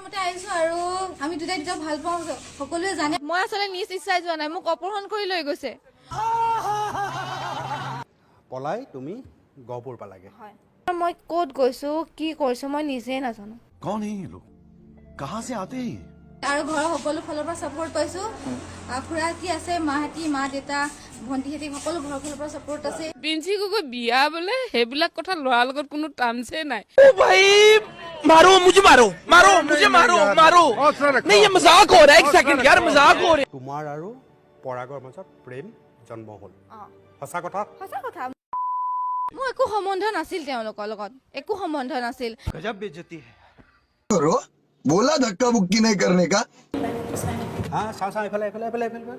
মতে আহিছো আৰু আমি দুটাই দুটা ভাল পাওঁ সকলোৱে জানে মই আসলে নিজ ইচ্ছাই যোৱা নাই মোক অপহৰণ কৰি লৈ গৈছে পলাই তুমি গহপুৰ পালাগে হয় মই ক'ত গৈছো কি কৰিছো মই নিজে নাজানো कौन है ये लोग कहां से आते हैं আৰু ঘৰৰ সকলো ফালৰ পৰা সাপোৰ্ট পাইছো খুৰা কি আছে মাহাতি মা দেউতা ভন্টিহেতি সকলো ঘৰৰ ফালৰ পৰা সাপোৰ্ট আছে পিঞ্চি গগৈ বিয়া বোলে সেইবিলাক কথা ল'ৰাৰ লগত কোনো টানছে নাই ओ भाई मारो मुझे मारो मारो मुझे मारो मारो नहीं ये मजाक हो रहा है एक सेकंड यार मजाक हो रहा है তোমাৰ আৰু পৰাগৰ মাজত প্ৰেম জন্ম হ'ল সঁচা কথা সঁচা কথা মোৰ একো সম্বন্ধ নাছিল তেওঁলোকৰ লগত একো সম্বন্ধ নাছিল गजब बेइज्जती है करो बोला धक्का बुक्की नहीं करने का হা চাওঁ এইফালে এইফালে এইফালে এইফালে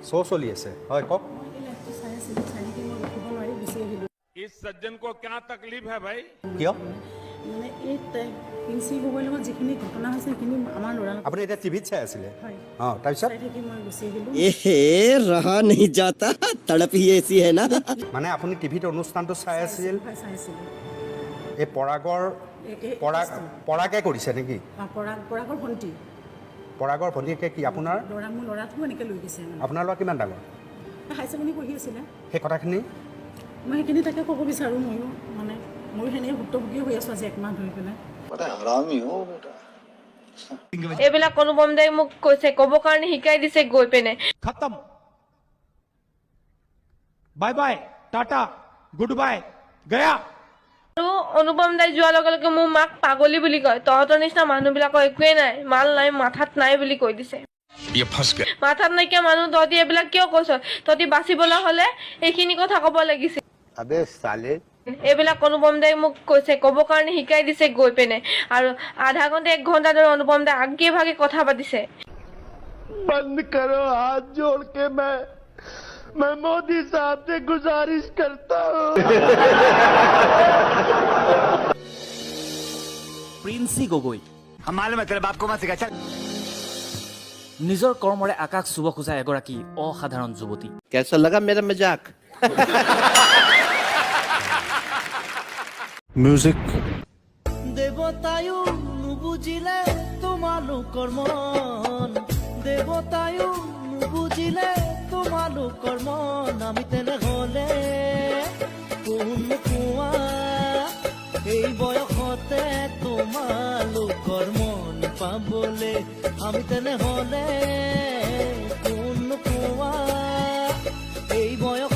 শ্ব' চলি আছে হয় কওক इस सज्जन को क्या तकलीफ है भाई কিয় মানে এই পিঞ্চি গগৈৰ লগত যিখিনি ঘটনা হৈছে সেইখিনি আমাৰ ল'ৰা আপুনি এতিয়া টিভিত চাই আছিলে অঁ তাৰপিছত চাই থাকি মই গুচি আহিলোঁ एहे रहा नहीं जाता तड़प ही ऐसी है ना মানে আপুনি টিভিত অনুষ্ঠানটো চাই আছিল চাইছিলোঁ এই পৰাগৰ পৰাগে কৰিছে নেকি পৰাগৰ ভণ্টি পৰাগৰ ভনীয়েকে কি আপোনাৰ মোৰ ল'ৰাটোও এনেকৈ লৈ গৈছে মানে আপোনাৰ ল'ৰা কিমান ডাঙৰ হাই ছেকেণ্ডেৰী পঢ়ি আছিলে সেই কথাখিনি মই সেইখিনি তাকে ক'ব বিচাৰোঁ ময়ো মানে ময়ো সেনেকৈ ভুক্তভোগী হৈ আছোঁ আজি একমাহ ধৰি পেলাই এইবিলাক অনুপম দাই মোক কৈছে ক'ব কাৰণে শিকাই দিছে গৈ পেনে खत्म bye bye tata goodbye गया আৰু অনুপম দাই যোৱাৰ লগে লগে মোৰ মাক পাগলী বুলি কয় তহঁতৰ নিচিনা মানুহবিলাকৰ একোৱেই নাই মাল নাই মাথাত নাই বুলি কৈ দিছে মাথাত নাইকিয়া মানুহ তহঁতি এইবিলাক কিয় কৈছ তহঁতি বাচিবলৈ হ'লে এইখিনি কথা ক'ব লাগিছিল এইবিলাক অনুপম দাই মোক কৈছে ক'ব কাৰণে শিকাই দিছে গৈ পেনে আৰু আধা ঘণ্টা 1 ঘণ্টা ধৰি অনুপম দাই আগে ভাগে কথা পাতিছে बंद करो हाथ जोड़ के मैं मोदी साहब से गुजारिश करता हूँ প্ৰিন্সি গগৈ मालूम है तेरे बाप को मत सिखा चल নিজৰ কৰ্মৰে আকাশ চুব খোজা এগৰাকী অসাধাৰণ যুৱতী कैसा लगा मेरा मजाक म्यूजिक দেবতায়ো নুবুজিলে তোমালোকৰ মন দেবতায়ো নুবুজিলে তোমালোকৰ মন আমি তেনেহ'লে কোন কোৱা এই বয়সতে তোমালোকৰ মন পাবলে আমি তেনেহ'লে